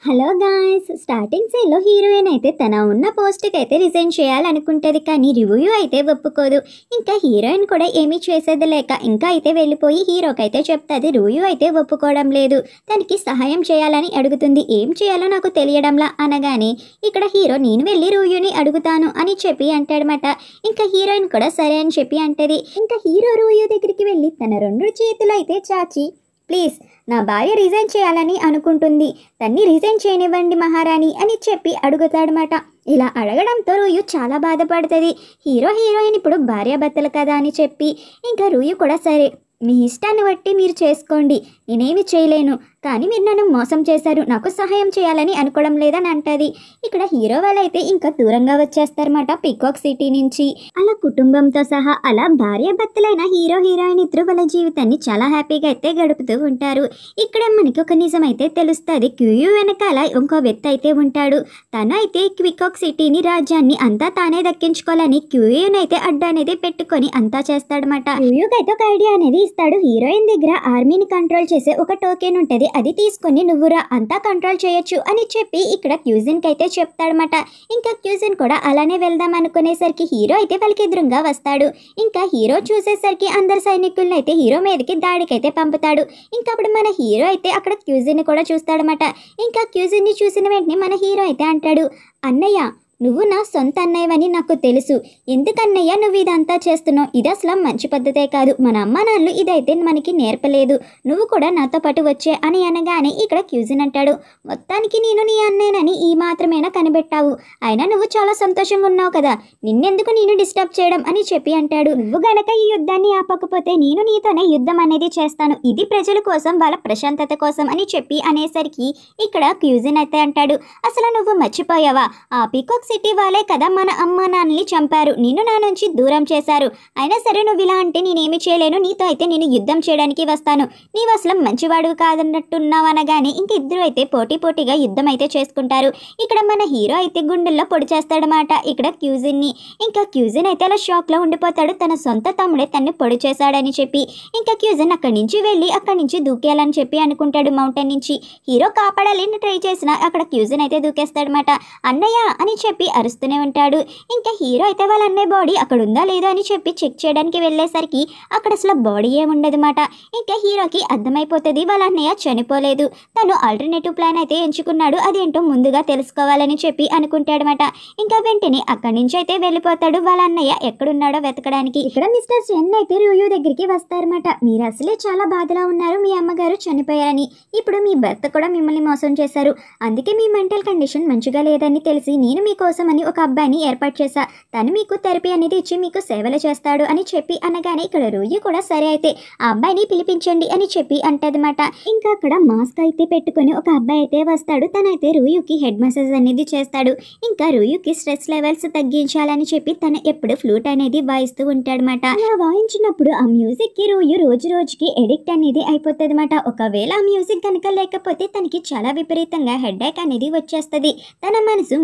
Hello guys, starting సీన్లో heroine అయితే తన ఉన్న పోస్ట్కి అయితే రిజైన్ చేయాలనుకుంటుంది. కానీ రివ్యూ అయితే ఒప్పుకోదు. ఇంకా హీరోయిన్ కూడా ఏమీ చేసేది లేక ఇంకా అయితే వెళ్ళిపోయి హీరోకి అయితే చెప్తుంది. రివ్యూ అయితే ఒప్పుకోవడం లేదు. తనకి సహాయం చేయాలని అడుగుతుంది. ఏం చేయాలో నాకు తెలియడంలా అనగానే ఇక్కడ హీరో నేను వెళ్ళి రివ్యూని అడుగుతాను అని చెప్పి అంటాడనమాట. ఇంకా హీరోయిన్ కూడా సరే అని చెప్పి అంటది. ఇంకా హీరో రివ్యూ దగ్గరికి వెళ్ళి తన రెండు చేతులు అయితే చాచి, ప్లీజ్ నా భార్య రిజైన్ చేయాలని అనుకుంటుంది, తన్ని రిజైన్ చేయనివ్వండి మహారాణి అని చెప్పి అడుగుతాడనమాట. ఇలా అడగడంతో రూయు చాలా బాధపడుతుంది. హీరోయిన్ ఇప్పుడు భార్యాభర్తలు కదా అని చెప్పి ఇంకా రూయు కూడా సరే మీ ఇష్టాన్ని బట్టి మీరు చేసుకోండి, నేనేమి చేయలేను, కానీ మీరు నన్ను మోసం చేశారు, నాకు సహాయం చేయాలని అనుకోవడం లేదని అంటది. ఇక్కడ హీరో వాళ్ళైతే ఇంకా దూరంగా వచ్చేస్తారన్నమాట పీకాక్ సిటీ నుంచి. అలా కుటుంబంతో సహా అలా భార్యాభర్తలైన హీరోయిన్ ఇద్దరు వాళ్ళ జీవితాన్ని చాలా హ్యాపీగా అయితే గడుపుతూ ఉంటారు. ఇక్కడ మనకి ఒక నిజం అయితే తెలుస్తుంది. క్యూయూ వెనకాల ఇంకో వ్యక్తి అయితే ఉంటాడు. తను అయితే పీకాక్ సిటీని రాజ్యాన్ని అంతా తానే దక్కించుకోవాలని క్యూయూని అయితే అడ్డు అనేది పెట్టుకొని అంతా చేస్తాడనమాట. క్యూయూకి అయితే ఒక ఐడియా అనేది ఇస్తాడు. హీరోయిన్ దగ్గర ఆర్మీని కంట్రోల్ చేసే ఒక టోకెన్ ఉంటుంది, అది తీసుకొని నువ్వురా అంతా కంట్రోల్ చేయొచ్చు అని చెప్పి ఇక్కడ క్యూజిన్కి అయితే చెప్తాడనమాట. ఇంకా క్యూజిన్ కూడా అలానే వెళ్దాం అనుకునేసరికి హీరో అయితే వాళ్ళకి ఎదురుగా వస్తాడు. ఇంకా హీరో చూసేసరికి అందరు సైనికులను అయితే హీరో మీదకి దాడికి అయితే పంపుతాడు. ఇంకా అప్పుడు మన హీరో అయితే అక్కడ క్యూజిన్ని కూడా చూస్తాడనమాట. ఇంకా క్యూజిన్ని చూసిన వెంటనే మన హీరో అయితే అంటాడు, అన్నయ్య నువ్వు నా సొంత అన్నయ్యవని నాకు తెలుసు, ఎందుకన్నయ్య నువ్వు ఇదంతా చేస్తున్నావు, ఇది అసలు మంచి పద్ధతే కాదు, మన అమ్మ నాన్నలు ఇదైతే మనకి నేర్పలేదు, నువ్వు కూడా నాతో పాటు వచ్చే అని అనగానే ఇక్కడ క్యూజిన్ అంటాడు, మొత్తానికి నేను నీ అన్నయ్యనని ఈ మాత్రమేనా కనిపెట్టావు, అయినా నువ్వు చాలా సంతోషంగా ఉన్నావు కదా, నిన్నెందుకు నేను డిస్టర్బ్ చేయడం అని చెప్పి అంటాడు. నువ్వు గనక ఈ యుద్ధాన్ని ఆపకపోతే నేను నీతోనే యుద్ధం అనేది చేస్తాను, ఇది ప్రజల కోసం వాళ్ళ ప్రశాంతత కోసం అని చెప్పి అనేసరికి ఇక్కడ క్యూజిన్ అయితే అంటాడు, అసలు నువ్వు మర్చిపోయావా, ఆ పీకాక్ సిటీ వాళ్ళే కదా మన అమ్మ నాన్నని చంపారు, నిన్ను నా నుంచి దూరం చేశారు, అయినా సరే నువ్వు ఇలా అంటే నేనేమి చేయలేను, నీతో అయితే నేను యుద్ధం చేయడానికి వస్తాను, నీవు అసలు మంచివాడు కాదన్నట్టున్నావు అనగానే ఇంక ఇద్దరు అయితే పోటీగా యుద్ధం అయితే చేసుకుంటారు. ఇక్కడ మన హీరో అయితే గుండెల్లో పొడి చేస్తాడనమాట ఇక్కడ క్యూజిన్ని. ఇంకా క్యూజిన్ అయితే అలా షాక్లో ఉండిపోతాడు, తన సొంత తమ్ముడే తన్ని పొడి చేశాడని చెప్పి. ఇంకా క్యూజిన్ అక్కడి నుంచి వెళ్ళి అక్కడి నుంచి దూకేయాలని చెప్పి అనుకుంటాడు మౌంటైన్ నుంచి. హీరో కాపాడాలని ట్రై చేసినా అక్కడ క్యూజిన్ అయితే దూకేస్తాడనమాట. అన్నయ్య అని చెప్పి అరుస్తూనే ఉంటాడు. ఇంకా హీరో అయితే వాళ్ళ అన్నయ్య బాడీ అక్కడ ఉందా లేదా అని చెప్పి చెక్ చేయడానికి వెళ్ళేసరికి అక్కడ అసలు బాడీ ఏముండదన్నమాట. ఇంకా హీరోకి అర్థమైపోతుంది వాళ్ళ అన్నయ్య చనిపోలేదు, తను ఆల్టర్నేటివ్ ప్లాన్ అయితే ఎంచుకున్నాడు, అదేంటో ముందుగా తెలుసుకోవాలని చెప్పి అనుకుంటాడనమాట. ఇంకా వెంటనే అక్కడి నుంచి అయితే వెళ్ళిపోతాడు వాళ్ళ అన్నయ్య ఎక్కడున్నాడో వెతకడానికి. ఇక్కడ మిస్టర్ చెన్ అయితే రివ్యూ దగ్గరికి వస్తారన్నమాట. మీరు అసలే చాలా బాధలో ఉన్నారు, మీ అమ్మగారు చనిపోయారని, ఇప్పుడు మీ భర్త కూడా మిమ్మల్ని మోసం చేశారు, అందుకే మీ మెంటల్ కండిషన్ మంచిగా లేదని తెలిసి నేను మీకోసం అని ఒక అబ్బాయిని ఏర్పాటు చేశా, తను మీకు థెరపీ అనేది ఇచ్చి మీకు సేవలు చేస్తాడు అని చెప్పి అనగానే ఇక్కడ రూయి కూడా సరే అయితే ఆ అబ్బాయిని పిలిపించండి అని చెప్పి అంటదన్నమాట. ఇంకా అక్కడ మాస్క్ అయితే పెట్టుకొని ఒక అబ్బాయి అయితే వస్తాడు, తనైతే రూయుకి హెడ్ మసాజ్ అనేది చేస్తాడు. ఇంకా రూయుకి స్ట్రెస్ లెవెల్స్ తగ్గించాలని చెప్పి తను ఎప్పుడు ఫ్లూట్ అనేది వాయిస్తూ ఉంటాడనమాట. అలా వాయించినప్పుడు ఆ మ్యూజిక్ కి రూయు రోజుకి ఎడిక్ట్ అనేది అయిపోతుంది అనమాట. ఒకవేళ ఆ మ్యూజిక్ కనుక లేకపోతే తనకి చాలా విపరీతంగా హెడేక్ అనేది వచ్చేస్తుంది, తన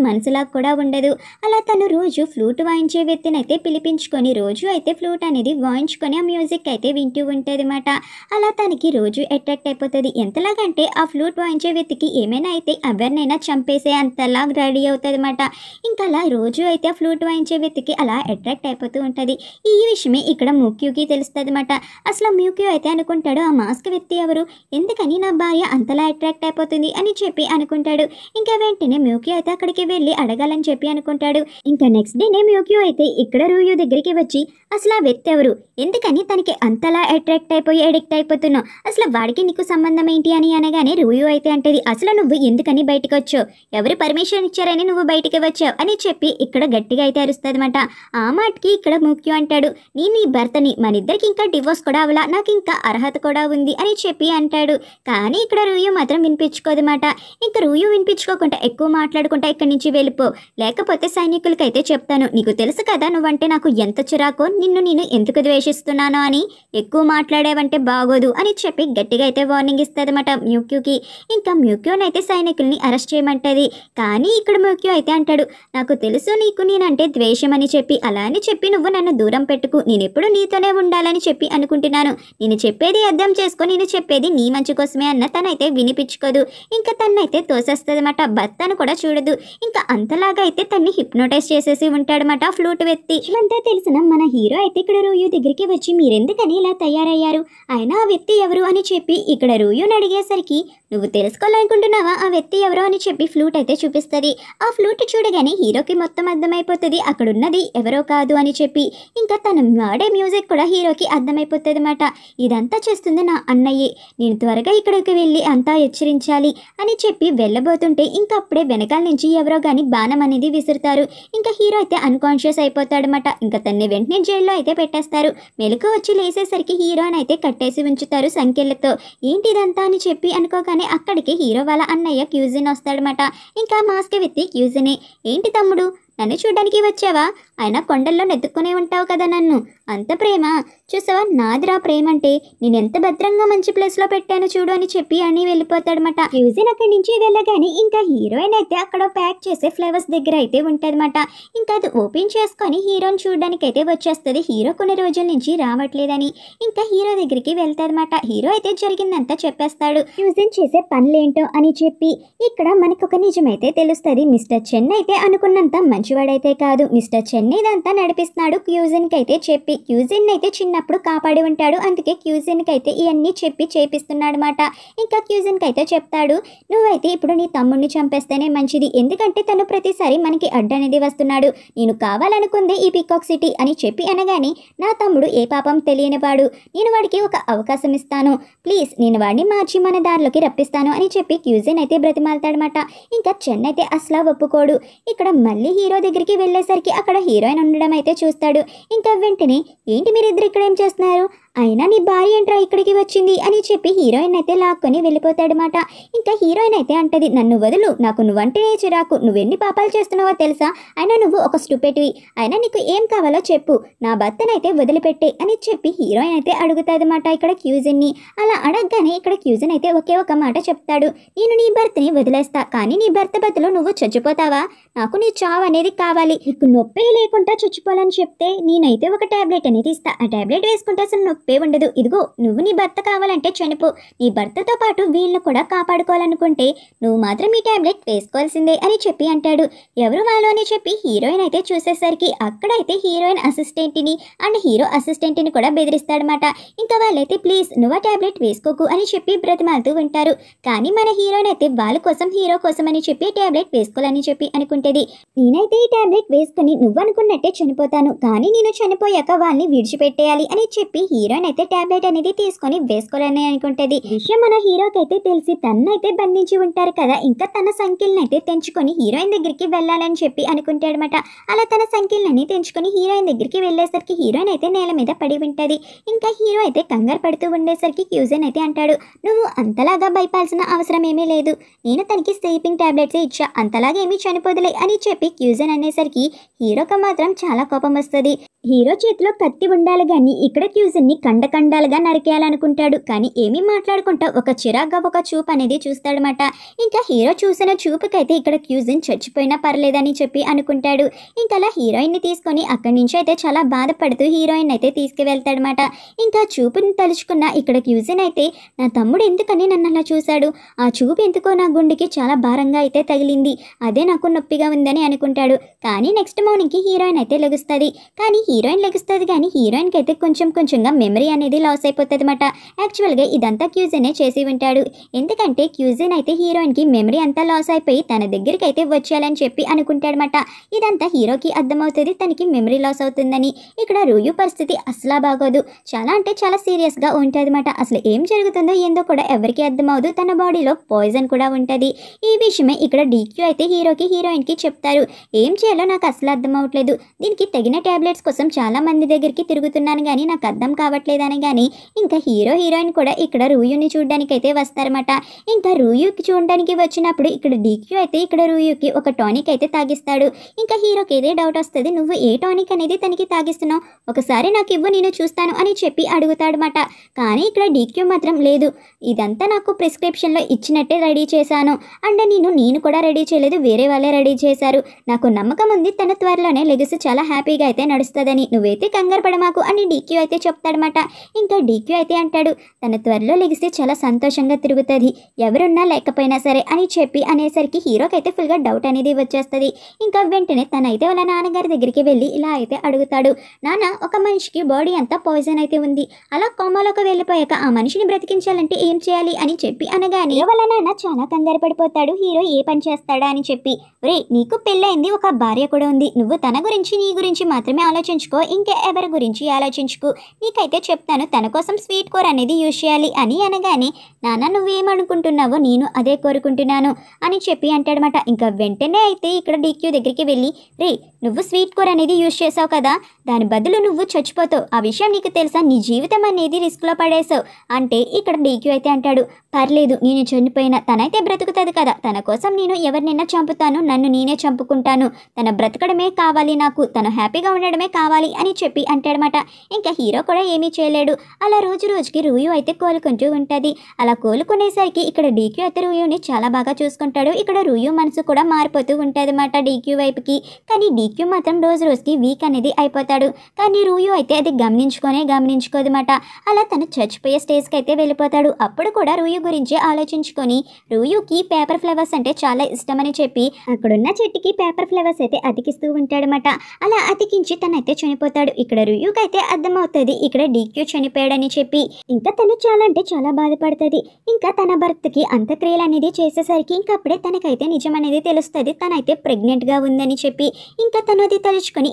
మనసులా కూడా ఉండదు. అలా తను రోజు ఫ్లూట్ వాయించే వ్యక్తిని అయితే పిలిపించుకొని రోజు అయితే ఫ్లూట్ అనేది వాయించుకొని ఆ మ్యూజిక్ అయితే వింటూ ఉంటుంది అనమాట. అలా తనకి రోజు అట్రాక్ట్ అయిపోతుంది. ఎంతలాగంటే ఆ ఫ్లూట్ వాయించే వ్యక్తికి ఏమైనా అయితే ఎవరినైనా చంపేసే అంతలా రెడీ అవుతుంది అనమాట. ఇంకా అలా రోజు అయితే ఆ ఫ్లూట్ వాయించే వ్యక్తికి అలా అట్రాక్ట్ అయిపోతూ ఉంటుంది. ఈ విషయమే ఇక్కడ మ్యూక్యూకి తెలుస్తుంది అనమాట. అసలు మ్యూక్యూ అయితే అనుకుంటాడు, ఆ మాస్క్ వ్యక్తి ఎవరు, ఎందుకని నా భార్య అంతలా అట్రాక్ట్ అయిపోతుంది అని చెప్పి అనుకుంటాడు. ఇంకా వెంటనే మ్యూక్యూ అయితే అక్కడికి వెళ్ళి అడగాలని చెప్పి అనుకుంటాడు. ఇంకా నెక్స్ట్ డేనే మ్యూక్యూ అయితే ఇక్కడ రూయు దగ్గరికి వచ్చి అసలు ఆ వ్యక్తి ఎవరు, ఎందుకని తనకి అంతలా అట్రాక్ట్ అయిపోయి ఎడిక్ట్ అయిపోతున్నావు, అసలు వాడికి నీకు సంబంధం ఏంటి అని అనగానే రూయు అయితే అంటది, అసలు నువ్వు ఎందుకని బయటకు వచ్చావు, ఎవరు పర్మిషన్ ఇచ్చారని నువ్వు బయటికి వచ్చావు అని చెప్పి ఇక్కడ గట్టిగా అయితే అరుస్తుంది అనమాట. ఆ మాటకి ఇక్కడ మ్యూక్యూ అంటాడు, నేను నీ భర్తని, మన ఇద్దరికి ఇంకా డివోర్స్ కూడా అవలా, నాకు ఇంకా అర్హత కూడా ఉంది అని చెప్పి అంటాడు. కానీ ఇక్కడ రూయు మాత్రం వినిపించుకోదన్నమాట. ఇంకా రూయు వినిపించుకోకుండా ఎక్కువ మాట్లాడుకుంటా ఇక్కడి నుంచి వెళ్ళిపో, లేకపోతే సైనికులకైతే చెప్తాను. నీకు తెలుసు కదా నువ్వంటే నాకు ఎంత చిరాకో, నిన్ను నేను ఎందుకు ద్వేషిస్తున్నానో అని. ఎక్కువ మాట్లాడేవంటే బాగోదు అని చెప్పి గట్టిగా అయితే వార్నింగ్ ఇస్తుందన్నమాట మ్యూక్యూకి. ఇంకా మ్యూక్యూనైతే సైనికుల్ని అరెస్ట్ చేయమంటది. కానీ ఇక్కడ మ్యూక్యూ అయితే అంటాడు, నాకు తెలుసు నీకు నేనంటే ద్వేషం అని చెప్పి, అలా అని చెప్పి నువ్వు నన్ను దూరం పెట్టుకు, నేనెప్పుడు నీతోనే ఉండాలని చెప్పి అనుకుంటున్నాను. నేను చెప్పేది అర్థం చేసుకో, నేను చెప్పేది నీ మంచి కోసమే అన్న తనైతే వినిపించుకోదు. ఇంకా తనైతే తోసేస్తుందన్నమాట. భర్తను కూడా చూడదు. ఇంకా అంతలాగా అయితే తన్ని హిప్నోటైజ్ చేసేసి ఉంటాడనమాట ఫ్లూట్ వ్యక్తి. ఇవంతా తెలిసిన మన హీరో అయితే ఇక్కడ రూయు దగ్గరికి వచ్చి, మీరెందుకని ఇలా తయారయ్యారు, ఆయన ఆ వ్యక్తి ఎవరు అని చెప్పి ఇక్కడ రూయుని అడిగేసరికి, నువ్వు తెలుసుకోవాలనుకుంటున్నావా ఆ వ్యక్తి ఎవరో అని చెప్పి ఫ్లూట్ అయితే చూపిస్తుంది. ఆ ఫ్లూట్ చూడగానే హీరోకి మొత్తం అర్థమైపోతుంది అక్కడున్నది ఎవరో కాదు అని చెప్పి. ఇంకా తను వాడే మ్యూజిక్ కూడా హీరోకి అర్థమైపోతుంది అన్నమాట. ఇదంతా చేస్తుంది నా అన్నయ్యే, నేను త్వరగా ఇక్కడికి వెళ్ళి అంతా హెచ్చరించాలి అని చెప్పి వెళ్ళబోతుంటే ఇంకా అప్పుడే వెనకాల నుంచి ఎవరో కానీ బాణం అనేది విసురుతారు. ఇంకా హీరో అయితే అన్కాన్షియస్ అయిపోతాడనమాట. ఇంకా తన్ని వెంటనే జైల్లో అయితే పెట్టేస్తారు. మెలకు వచ్చి లేసేసరికి హీరోని అయితే కట్టేసి ఉంచుతారు సంఖ్యలతో. ఏంటి ఇదంతా అని చెప్పి అనుకోగానే అక్కడికి హీరో వాళ్ళ అన్నయ్య క్యూజిన్ వస్తాడనమాట. ఇంకా మాస్క్ విత్తి క్యూజినే, ఏంటి తమ్ముడు నన్ను చూడడానికి వచ్చావా, అయినా కొండల్లో నెత్తుక్కునే ఉంటావు కదా నన్ను, అంత ప్రేమ చూసావా, నాదిరా ప్రేమ అంటే, నేను ఎంత భద్రంగా మంచి ప్లేస్లో పెట్టాను చూడు అని చెప్పి అని వెళ్ళిపోతాడనమాట. క్యూజిన్ అక్కడి నుంచి వెళ్ళగానే ఇంకా హీరోయిన్ అయితే అక్కడ ప్యాక్ చేసే ఫ్లవర్స్ దగ్గర అయితే ఉంటుందన్నమాట. ఇంకా అది ఓపెన్ చేసుకొని హీరోని చూడడానికి అయితే వచ్చేస్తుంది. హీరో కొన్ని రోజుల నుంచి రావట్లేదని ఇంకా హీరో దగ్గరికి వెళ్తాదన్నమాట. హీరో అయితే జరిగిందంతా చెప్పేస్తాడు, క్యూజిన్ చేసే పనులేంటో అని చెప్పి. ఇక్కడ మనకు ఒక నిజమైతే తెలుస్తుంది, మిస్టర్ చెన్ అయితే అనుకున్నంత మంచివాడైతే కాదు. మిస్టర్ చెన్ ఇదంతా నడిపిస్తున్నాడు క్యూజిన్కి అయితే చెప్పి. క్యూజిన్ అయితే చిన్నప్పుడు కాపాడి ఉంటాడు, అందుకే క్యూజిన్కి అయితే ఇవన్నీ చెప్పి చేపిస్తున్నాడు అనమాట. ఇంకా క్యూజిన్కి అయితే చెప్తాడు, నువ్వైతే ఇప్పుడు నీ తమ్ముడిని చంపేస్తేనే మంచిది, ఎందుకంటే తను ప్రతిసారి మనకి అడ్డనేది వస్తున్నాడు, నేను కావాలనుకుందే ఈ పీకాక్ సిటీ అని చెప్పి అనగానే, నా తమ్ముడు ఏ పాపం తెలియనివాడు, నేను వాడికి ఒక అవకాశం ఇస్తాను, ప్లీజ్ నేను వాడిని మార్చి మన దారిలోకి రప్పిస్తాను అని చెప్పి క్యూజిన్ అయితే బ్రతిమాలతాడనమాట. ఇంకా చెన్ అయితే అసలు ఒప్పుకోడు. ఇక్కడ మళ్ళీ హీరో దగ్గరికి వెళ్ళేసరికి అక్కడ హీరోయిన్ ఉండడం అయితే చూస్తాడు. ఇంకా వెంటనే, ఏంటి మీరిద్దరు ఇక్కడ ఏం చేస్తున్నారు, అయినా నీ భార్య ఏంట్రా ఇక్కడికి వచ్చింది అని చెప్పి హీరోయిన్ అయితే లాక్కొని వెళ్ళిపోతాడనమాట. ఇంకా హీరోయిన్ అయితే అంటది, నన్ను వదులు, నాకు నువ్వంటేనే చిరాకు, నువ్వెన్ని పాపాలు చేస్తున్నావో తెలుసా, అయినా నువ్వు ఒక స్టూపిడ్వి, అయినా నీకు ఏం కావాలో చెప్పు, నా భర్తనైతే వదిలిపెట్టే అని చెప్పి హీరోయిన్ అయితే అడుగుతాదన్నమాట ఇక్కడ క్యూజిన్ని. అలా అడగగానే ఇక్కడ క్యూజిన్ అయితే ఒకే ఒక మాట చెప్తాడు, నేను నీ భర్తని వదిలేస్తా, కానీ నీ భర్త బదులు నువ్వు చచ్చిపోతావా, నాకు నీ చావు అనేది కావాలి, నీకు నొప్పి లేకుండా చచ్చిపోవాలని చెప్తే నేనైతే ఒక టాబ్లెట్ అనేది ఇస్తా, ఆ టాబ్లెట్ వేసుకుంటే అసలు నొప్పే ఉండదు, ఇదిగో నువ్వు నీ భర్త కావాలంటే చనిపో, నీ భర్తతో పాటు వీళ్ళను కూడా కాపాడుకోవాలనుకుంటే నువ్వు మాత్రం ఈ టాబ్లెట్ వేసుకోవాల్సిందే అని చెప్పి అంటాడు. ఎవరు వాళ్ళు అని చెప్పి హీరోయిన్ అయితే చూసేసరికి అక్కడైతే హీరోయిన్ అసిస్టెంట్ని అండ్ హీరో అసిస్టెంట్ని కూడా బెదిరిస్తాడనమాట. ఇంకా వాళ్ళైతే ప్లీజ్ నువ్వు ఆ టాబ్లెట్ వేసుకోకు అని చెప్పి బ్రతిమాలుతూ ఉంటారు. కానీ మన హీరోయిన్ అయితే వాళ్ళ కోసం హీరో కోసం అని చెప్పి టాబ్లెట్ వేసుకోవాలని చెప్పి అనుకుంటేది. నేనైతే ఈ టాబ్లెట్ వేసుకుని నువ్వు అనుకున్నట్టే చనిపోతాను, కానీ నేను చనిపోయాక వాళ్ళని విడిచిపెట్టేయాలి అని చెప్పి హీరోయిన్ అయితే టాబ్లెట్ అనేది తీసుకొని వేసుకోవాలని అనుకుంటేది. విషయం మన హీరోకి అయితే తెలిసి తనైతే బంధించి ఉంటారు కదా, ఇంకా తన సంఖ్యలను అయితే తెంచుకొని హీరోయిన్ దగ్గరికి వెళ్ళాలని చెప్పి అనుకుంటాడనమాట. అలా తన సంఖ్యలని తెంచుకొని హీరోయిన్ దగ్గరికి వెళ్ళేసరికి హీరోయిన్ అయితే నేల మీద పడి ఉంటుంది. ఇంకా హీరో అయితే కంగారు పడుతూ ఉండేసరికి క్యూజిన్ అయితే అంటాడు, నువ్వు అంతలాగా భయపాల్సిన అవసరం ఏమీ లేదు, నేను తనకి స్లీపింగ్ టాబ్లెట్స్ ఇచ్చా, అంతలాగా ఏమీ చనిపోదులే అని చెప్పి క్యూజిన్ అనేసరికి హీరోకి మాత్రం చాలా కోపం వస్తుంది. హీరో చేతిలో కత్తి ఉండాలి కానీ ఇక్కడ క్యూజిన్ని కండకండాలుగా నరికేయాలనుకుంటాడు. కానీ ఏమీ మాట్లాడుకుంటా ఒక చిరాగ్గా ఒక చూపు అనేది చూస్తాడనమాట. ఇంకా హీరో చూసిన చూపుకైతే ఇక్కడ క్యూజిన్ చచ్చిపోయినా పర్లేదని చెప్పి అనుకుంటాడు. ఇంకా అలా హీరోయిన్ని తీసుకొని అక్కడి నుంచి అయితే చాలా బాధపడుతూ హీరోయిన్ అయితే తీసుకువెళ్తాడనమాట. ఇంకా చూపుని తలుచుకున్న ఇక్కడ క్యూజిన్ అయితే, నా తమ్ముడు ఎందుకని నన్ను అలా చూశాడు, ఆ చూపు ఎందుకో నా గుండెకి చాలా భారంగా అయితే తగిలింది, అదే నాకు నొప్పిగా ఉందని అనుకుంటాడు. కానీ నెక్స్ట్ మార్నింగ్కి హీరోయిన్ అయితే లెగుస్తుంది. కానీ హీరోయిన్ లెగుస్తుంది కానీ హీరోయిన్కి అయితే కొంచెంగా మెమరీ అనేది లాస్ అయిపోతుంది అనమాట. యాక్చువల్గా ఇదంతా క్యూజినే చేసి ఉంటాడు. ఎందుకంటే క్యూజిన్ అయితే హీరోయిన్కి మెమరీ అంతా లాస్ అయిపోయి తన దగ్గరికి అయితే వచ్చేయాలని చెప్పి అనుకుంటాడనమాట. ఇదంతా హీరోకి అర్థమవుతుంది తనకి మెమరీ లాస్ అవుతుందని. ఇక్కడ రూయు పరిస్థితి అసలు బాగోదు, చాలా అంటే చాలా సీరియస్గా ఉంటుంది అనమాట. అసలు ఏం జరుగుతుందో ఏందో కూడా ఎవరికి అర్థమవుదు, తన బాడీలో పాయిజన్ కూడా ఉంటుంది. ఈ విషయమే ఇక్కడ డీక్యూ అయితే హీరోకి హీరోయిన్కి చెప్తారు. ఏం చేయాలో నాకు అసలు అర్థం అవ్వట్లేదు, దీనికి తగిన టాబ్లెట్స్ కోసం చాలా మంది దగ్గరికి తిరుగుతున్నాను కానీ నాకు అర్థం కావట్లేదు రావట్లేదు అనగానే ఇంకా హీరోయిన్ కూడా ఇక్కడ రూయుని చూడడానికి అయితే వస్తారన్నమాట. ఇంకా రూయుకి చూడడానికి వచ్చినప్పుడు ఇక్కడ డీక్యూ అయితే ఇక్కడ రూయుకి ఒక టానిక్ అయితే తాగిస్తాడు. ఇంకా హీరోకి ఏదే డౌట్ వస్తుంది, నువ్వు ఏ టానిక్ అనేది తనకి తాగిస్తున్నావు, ఒకసారి నాకు ఇవ్వు నేను చూస్తాను అని చెప్పి అడుగుతాడనమాట. కానీ ఇక్కడ డీక్యూ మాత్రం లేదు, ఇదంతా నాకు ప్రిస్క్రిప్షన్లో ఇచ్చినట్టే రెడీ చేశాను అండ్ నేను కూడా రెడీ చేయలేదు, వేరే వాళ్ళే రెడీ చేశారు, నాకు నమ్మకం ఉంది తన త్వరలోనే లెగసి చాలా హ్యాపీగా అయితే నడుస్తుందని, నువ్వైతే కంగారు పడమాకు అని డీక్యూ అయితే చెప్తాడనమాట. ఇంకా డీక్యూ అయితే అంటాడు, తన త్వరలో లెగసి చాలా సంతోషంగా తిరుగుతుంది, ఎవరున్నా లేకపోయినా సరే అని చెప్పి అనేసరికి హీరోకి అయితే ఫుల్గా డౌట్ అనేది వచ్చేస్తుంది. ఇంకా వెంటనే తనైతే వాళ్ళ నాన్నగారి దగ్గరికి వెళ్ళి ఇలా అయితే అడుగుతాడు, నాన్న ఒక మనిషికి బాడీ అంతా పాయిజన్ అయితే ఉంది, అలా కోమాలోకి వెళ్ళిపోయాక ఆ మనిషిని బ్రతికించాలంటే ఏం చేయాలి అని చెప్పి అనగానే వాళ్ళ నాన్న చాలా కంగారు పడిపోతాడు, హీరో ఏ పని చేస్తాడా అని చెప్పి. రే నీకు పెళ్ళైంది, ఒక భార్య కూడా ఉంది, నువ్వు తన గురించి నీ గురించి మాత్రమే ఆలోచించుకో, ఇంకా ఎవరి గురించి ఆలోచించుకో, నీకైతే చెప్తాను తన కోసం స్వీట్ కోర్ అనేది యూజ్ చేయాలి అని అనగానే నాన్న నువ్వేమనుకుంటున్నావో నేను అదే కోరుకుంటున్నాను అని చెప్పి అంటాడనమాట. ఇంకా వెంటనే అయితే ఇక్కడ డీక్యూ దగ్గరికి వెళ్ళి, రే నువ్వు స్వీట్ కోర్ అనేది యూజ్ చేసావు కదా, దాని బదులు నువ్వు చచ్చిపోతావు, ఆ విషయం నీకు తెలుసా, నీ జీవితం అనేది రిస్క్లో పడేసావు అంటే ఇక్కడ డీక్యూ అయితే అంటాడు, పర్లేదు నేను చనిపోయినా తనైతే బ్రతుకుతుంది కదా, తన కోసం నేను ఎవరినైనా చంపుతాను, నన్ను నేనే చంపుకుంటాను, తన బ్రతకడమే కావాలి నాకు, తను హ్యాపీగా ఉండడమే కావాలి అని చెప్పి అంటాడనమాట. ఇంకా హీరో కూడా ఏమీ చేయలేడు. అలా రోజుకి రూయు అయితే కోలుకుంటూ ఉంటుంది. అలా కోలుకునేసరికి ఇక్కడ డీక్యూ అయితే రూయుని చాలా బాగా చూసుకుంటాడు. ఇక్కడ రూయు మనసు కూడా మారిపోతూ ఉంటుంది అన్నమాట డీక్యూ వైపుకి. కానీ డీక్యూ మాత్రం రోజుకి వీక్ అనేది అయిపోతాడు. కానీ రూయు అయితే అది గమనించుకోదన్నమాట. అలా తను చచ్చిపోయే స్టేజ్కి అయితే వెళ్ళిపోతాడు. అప్పుడు కూడా రూయు గురించి ఆలోచించుకొని రూయుకి పేపర్ ఫ్లవర్స్ అంటే చాలా ఇష్టమని చెప్పి అక్కడున్న చెట్టుకి పేపర్ ఫ్లవర్స్ అయితే అతికిస్తూ ఉంటాడనమాట. అలా అతికించి తనైతే చనిపోతాడు. ఇక్కడ రూయుకి అయితే అర్థమవుతుంది ఇక్కడ డీక్యూ చనిపోయాడని చెప్పి. ఇంకా తను చాలా అంటే చాలా బాధపడుతుంది. ఇంకా తన భర్తకి అంత్యక్రియలు అనేది చేసేసరికి ఇంకా అప్పుడే తనకైతే నిజం అనేది తెలుస్తుంది, తనైతే ప్రెగ్నెంట్గా ఉందని చెప్పి. ఇంకా తను అది తలుచుకొని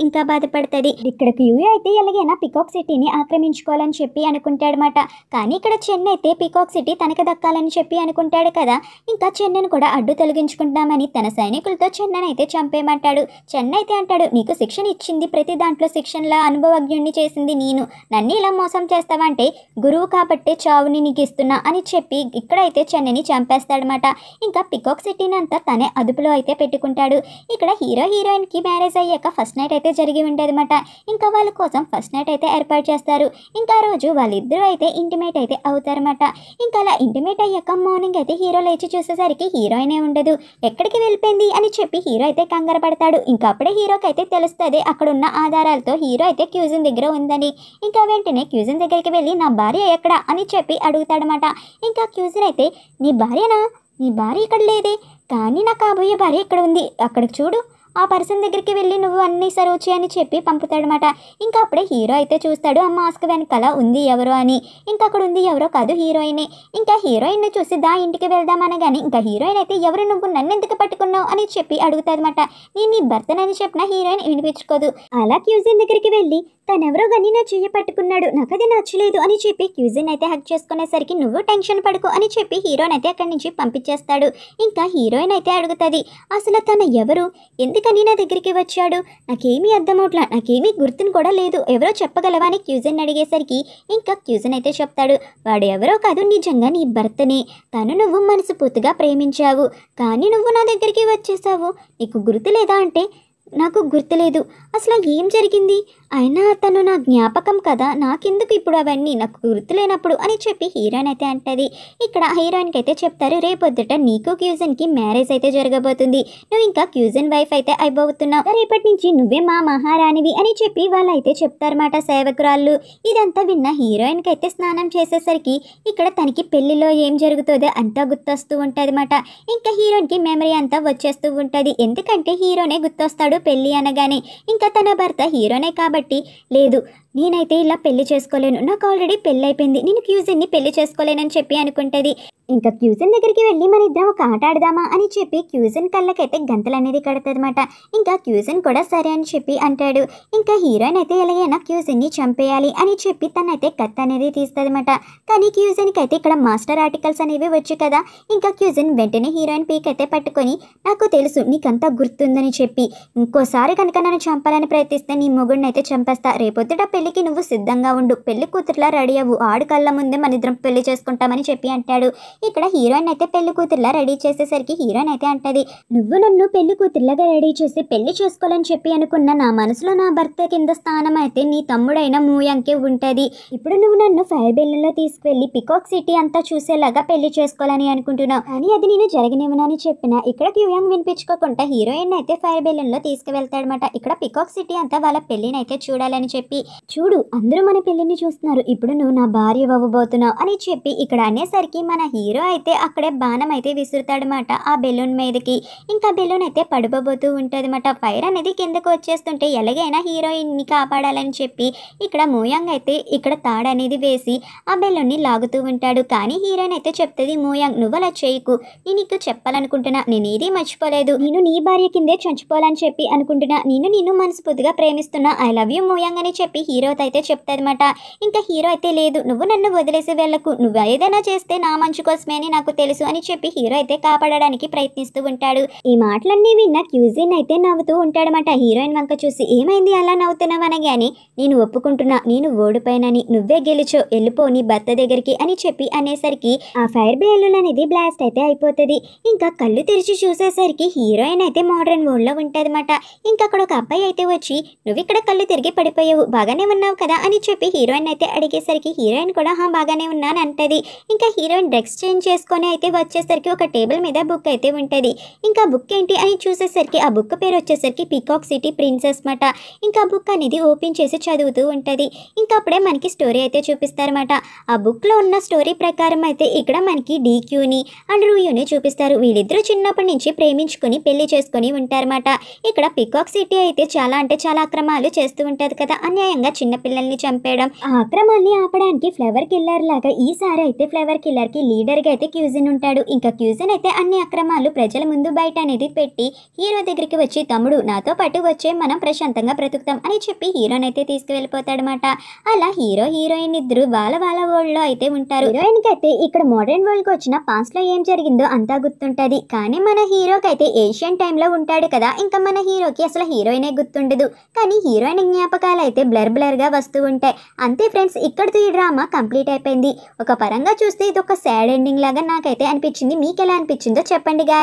ఇంకా బాధపడుతుంది. ఇక్కడ క్యూ అయితే ఎలాగైనా పికాక్ సిటీని ఆక్రమించుకోవాలని చెప్పి అనుకుంటాడనమాట. కానీ ఇక్కడ చెన్నై అయితే పికాక్ సిటీ తనకు దక్కాలని చెప్పి అనుకుంటాడు కదా. ఇంకా చెన్నైని కూడా అడ్డు తొలగించుకుంటామని తన సైనికులతో చెన్నైని అయితే చంపేయమంటాడు. చెన్నై అయితే అంటాడు, నీకు శిక్షణ ఇచ్చింది ప్రతి దాంట్లో శిక్షణలా అనుభవజ్ఞుణ్ణి చేసింది నేను, నన్ను ఇలా మోసం చేస్తావంటే గురువు కాబట్టే చావుని నీకు ఇస్తున్నా అని చెప్పి ఇక్కడైతే చెన్నైని చంపేస్తాడనమాట. ఇంకా పికాక్ సిటీని అంతా తనే అదుపులో అయితే పెట్టుకుంటాడు. ఇక్కడ హీరోయిన్కి మ్యారేజ్ అయ్యాక ఫస్ట్ నైట్ అయితే జరిగి ఉండేదన్నమాట. ఇంకా వాళ్ళ కోసం ఫస్ట్ నైట్ అయితే ఏర్పాటు చేస్తారు. ఇంకా రోజు వాళ్ళిద్దరూ అయితే ఇంటిమేట్ అయితే అవుతారన్నమాట. ఇంకా అలా ఇంటిమేట్ అయ్యాక మార్నింగ్ అయితే హీరో లేచి చూసేసరికి హీరోయినే ఉండదు, ఎక్కడికి వెళ్ళిపోయింది అని చెప్పి హీరో అయితే కంగారు పడతాడు. ఇంకా అప్పుడే హీరోకి అయితే తెలుస్తుంది అక్కడ ఉన్న ఆధారాలతో హీరో అయితే క్యూజిన్ దగ్గర ఉందని. ఇంకా వెంటనే క్యూజిన్ దగ్గరికి వెళ్ళి నా భార్య ఎక్కడ అని చెప్పి అడుగుతాడనమాట. ఇంకా క్యూజిన్ అయితే నీ భార్య ఇక్కడ లేదే, కానీ నా కాబోయే భార్య ఇక్కడ ఉంది, అక్కడికి చూడు, ఆ పర్సన్ దగ్గరికి వెళ్ళి నువ్వు అన్నీ సర్వ్ చేయని చెప్పి పంపుతాడనమాట. ఇంకా అప్పుడే హీరో అయితే చూస్తాడు ఆ మాస్క్ వెనకాల ఉంది ఎవరో అని. ఇంకా అక్కడ ఉంది ఎవరో కాదు హీరోయినే. ఇంకా హీరోయిన్ని చూసి దా ఇంటికి వెళ్దామనగానే ఇంకా హీరోయిన్ అయితే ఎవరు నువ్వు నన్ను ఎందుకు పట్టుకున్నావు అని చెప్పి అడుగుతాదన్నమాట. నేను నీ భర్తనని చెప్పిన హీరోయిన్ వినిపించుకోదు. అలా క్యూజిన్ దగ్గరికి వెళ్ళి తనెవరో కానీ నా చెయ్యి పట్టుకున్నాడు, నాకు అది నచ్చలేదు అని చెప్పి క్యూజిన్ అయితే హక్ చేసుకునేసరికి నువ్వు టెన్షన్ పడుకో అని చెప్పి హీరోయిన్ అయితే అక్కడి నుంచి పంపించేస్తాడు. ఇంకా హీరోయిన్ అయితే అడుగుతుంది అసలు తన ఎవరు, ఎందుకని నా దగ్గరికి వచ్చాడు, నాకేమీ అర్థమవుట్లా, నాకేమీ గుర్తును కూడా లేదు, ఎవరో చెప్పగలవా అని క్యూజిన్ అడిగేసరికి ఇంకా క్యూజిన్ అయితే చెప్తాడు వాడు ఎవరో కాదు నిజంగా నీ భర్తనే, నువ్వు మనస్ఫూర్తిగా ప్రేమించావు, కానీ నువ్వు నా దగ్గరికి వచ్చేసావు, నీకు గుర్తు లేదా అంటే నాకు గుర్తులేదు, అసలు ఏం జరిగింది, అయినా తను నా జ్ఞాపకం కదా, నాకెందుకు ఇప్పుడు అవన్నీ, నాకు గుర్తులేనప్పుడు అని చెప్పి హీరోయిన్ అయితే అంటది. ఇక్కడ హీరోయిన్కి అయితే చెప్తారు రేపొద్దుట నీకు క్యూజన్కి మ్యారేజ్ అయితే జరగబోతుంది, నువ్వు ఇంకా క్యూజన్ వైఫ్ అయితే అయిపోతున్నావు, రేపటి నుంచి నువ్వే మా మహారాణివి అని చెప్పి వాళ్ళు అయితే చెప్తారన్నమాట సేవకురాళ్ళు. ఇదంతా విన్న హీరోయిన్కి అయితే స్నానం చేసేసరికి ఇక్కడ తనకి పెళ్లిలో ఏం జరుగుతుందో అంతా గుర్తొస్తూ ఉంటుంది అన్నమాట. ఇంకా హీరోయిన్కి మెమరీ అంతా వచ్చేస్తూ ఉంటుంది, ఎందుకంటే హీరోనే గుర్తొస్తాడు పెళ్ళి అనగానే. ఇంకా తన భర్త హీరోనే కాబట్టి లేదు నేనైతే ఇలా పెళ్లి చేసుకోలేను, నాకు ఆల్రెడీ పెళ్ళి అయిపోయింది, నేను క్యూజిన్ని పెళ్లి చేసుకోలేనని చెప్పి అనుకుంటుంది. ఇంకా క్యూజిన్ దగ్గరికి వెళ్ళి మన ఇద్దరం ఒక ఆట ఆడదామా అని చెప్పి క్యూజిన్ కళ్ళకైతే గంతలు అనేది కడుతుందన్నమాట. ఇంకా క్యూజిన్ కూడా సరే అని చెప్పి అంటాడు. ఇంకా హీరోయిన్ అయితే ఎలాగైనా క్యూజిన్ని చంపేయాలి అని చెప్పి తనైతే కత్తి అనేది తీస్తుందన్నమాట. కానీ క్యూజిన్కి అయితే ఇక్కడ మాస్టర్ ఆర్టికల్స్ అనేవి వచ్చు కదా. ఇంకా క్యూజిన్ వెంటనే హీరోయిన్ పీక్ అయితే పట్టుకొని నాకు తెలుసు నీకంతా గుర్తుందని చెప్పి, ఇంకోసారి కనుక నన్ను చంపాలని ప్రయత్నిస్తే నీ మొగుడిని అయితే చంపేస్తా, రేపొద్దుట పెళ్లి పెళ్లికి నువ్వు సిద్ధంగా ఉండు, పెళ్లి కూతురులా రెడీ అవ్వు, ఆడు కళ్ళ ముందే మన ఇద్దరం పెళ్లి చేసుకుంటామని చెప్పి అంటాడు. ఇక్కడ హీరోయిన్ అయితే పెళ్లి కూతురులా రెడీ చేసేసరికి హీరోయిన్ అయితే అంటది, నువ్వు నన్ను పెళ్లి కూతురులాగా రెడీ చేసి పెళ్లి చేసుకోవాలని చెప్పి అనుకున్న నా మనసులో నా భర్త కింద స్థానం అయితే నీ తమ్ముడైన మూయాంకే ఉంటది. ఇప్పుడు నువ్వు నన్ను ఫైర్ బెలూన్లో తీసుకువెళ్ళి పికాక్ సిటీ అంతా చూసేలాగా పెళ్లి చేసుకోవాలని అనుకుంటున్నావు, కానీ అది నేను జరగనివ్వనని చెప్పిన. ఇక్కడ క్యూయాంగ్ వినిపించుకోకుండా హీరోయిన్ అయితే ఫైర్ బెలూన్లో తీసుకువెళ్తాడనమాట. ఇక్కడ పికాక్ సిటీ అంతా వాళ్ళ పెళ్లిని అయితే చూడాలని చెప్పి, చూడు అందరూ మన పెళ్లిని చూస్తున్నారు, ఇప్పుడు నువ్వు నా భార్య అవ్వబోతున్నావు అని చెప్పి ఇక్కడ అనేసరికి మన హీరో అయితే అక్కడే బాణం అయితే విసురుతాడనమాట ఆ బెలూన్ మీదకి. ఇంకా బెలూన్ అయితే పడిపోబోతూ ఉంటుంది అనమాట. ఫైర్ అనేది కిందకు వచ్చేస్తుంటే ఎలాగైనా హీరోయిన్ని కాపాడాలని చెప్పి ఇక్కడ మూయాంగ్ అయితే ఇక్కడ తాడు అనేది వేసి ఆ బెలూన్ని లాగుతూ ఉంటాడు. కానీ హీరోయిన్ అయితే చెప్తుంది, మూయాంగ్ నువ్వు అలా చేయకు, నేను నీకు చెప్పాలనుకుంటున్నా, నేను ఏది మర్చిపోలేదు, నేను నీ భార్య కిందే చచ్చిపోవాలని చెప్పి అనుకుంటున్నా, నేను మనస్ఫూర్తిగా ప్రేమిస్తున్నా, ఐ లవ్ యూ మూయాంగ్ అని చెప్పి హీరోతో అయితే చెప్తాదన్నమాట. ఇంకా హీరో అయితే లేదు, నువ్వు నన్ను వదిలేసి వెళ్ళకు, నువ్వు ఏదైనా చేస్తే నా మంచి కోసమే అని నాకు తెలుసు అని చెప్పి హీరో అయితే కాపాడడానికి ప్రయత్నిస్తూ ఉంటాడు. ఈ మాటలన్నీ విన్న క్యూజిన్ అయితే నవ్వుతూ ఉంటాడనమాట. హీరోయిన్ వంక చూసి, ఏమైంది అలా నవ్వుతున్నావు అనగానే, నేను ఒప్పుకుంటున్నా, నేను ఓడిపోయానని, నువ్వే గెలిచో, వెళ్ళిపో నీ భర్త దగ్గరికి అని చెప్పి అనేసరికి ఆ ఫైర్ బెలూన్ అనేది బ్లాస్ట్ అయితే అయిపోతుంది. ఇంకా కళ్ళు తెరిచి చూసేసరికి హీరోయిన్ అయితే మోడర్న్ వరల్డ్ లో ఉంటదన్నమాట. ఇంకా అక్కడ ఒక అబ్బాయి అయితే వచ్చి, నువ్వు ఇక్కడ కళ్ళు తిరిగి పడిపోయావు, బాగానే ఉన్నావు కదా అని చెప్పి హీరోయిన్ అయితే అడిగేసరికి హీరోయిన్ కూడా బాగానే ఉన్నాను అంటది. ఇంకా హీరోయిన్ డ్రెస్ చేంజ్ చేసుకొని అయితే వచ్చేసరికి ఒక టేబుల్ మీద బుక్ అయితే ఉంటుంది. ఇంకా బుక్ ఏంటి అని చూసేసరికి ఆ బుక్ పేరు వచ్చేసరికి పికాక్ సిటీ ప్రిన్సెస్ మాట. ఇంకా బుక్ అనేది ఓపెన్ చేసి చదువుతూ ఉంటుంది. ఇంకా అప్పుడే మనకి స్టోరీ అయితే చూపిస్తారన్నమాట. ఆ బుక్లో ఉన్న స్టోరీ ప్రకారం అయితే ఇక్కడ మనకి డీక్యూని అండ్ రూయూని చూపిస్తారు. వీళ్ళిద్దరూ చిన్నప్పటి నుంచి ప్రేమించుకొని పెళ్లి చేసుకొని ఉంటారన్నమాట. ఇక్కడ పికాక్ సిటీ అయితే చాలా అంటే చాలా అక్రమాలు చేస్తూ ఉంటుంది కదా, అన్యాయంగా చిన్నపిల్లల్ని చంపేయడం. ఆ అక్రమాల్ని ఆపడానికి ఫ్లవర్ కిల్లర్ లాగా ఈసారి అయితే ఫ్లవర్ కిల్లర్ కి లీడర్ గా అయితే క్యూజిన్ ఉంటాడు. ఇంకా క్యూజిన్ అయితే అన్ని అక్రమాలు ప్రజల ముందు బయట అనేది పెట్టి హీరో దగ్గరికి వచ్చి, తమ్ముడు నాతో పాటు వచ్చే మనం ప్రశాంతంగా బ్రతుకుతాం అని చెప్పి హీరోని అయితే తీసుకువెళ్ళిపోతాడనమాట. అలా హీరో హీరోయిన్ ఇద్దరు వాళ్ళ వరల్డ్ లో అయితే ఉంటారు. హీరోయిన్ కి అయితే ఇక్కడ మోడర్న్ వరల్డ్ కి వచ్చిన పాస్ట్ లో ఏం జరిగిందో అంతా గుర్తుంటది. కానీ మన హీరోకి అయితే ఏషియన్ టైంలో ఉంటాడు కదా, ఇంకా మన హీరోకి అసలు హీరోయినే గుర్తుండదు. కానీ హీరోయిన్ జ్ఞాపకాలు అయితే బ్లర్ గా వస్తూ ఉంటాయి. అంతే ఫ్రెండ్స్, ఇక్కడితో ఈ డ్రామా కంప్లీట్ అయిపోయింది. ఒక పరంగా చూస్తే ఇది ఒక సాడ్ ఎండింగ్ లాగా నాకైతే అనిపించింది. మీకు ఎలా అనిపించిందో చెప్పండి గాయ్స్.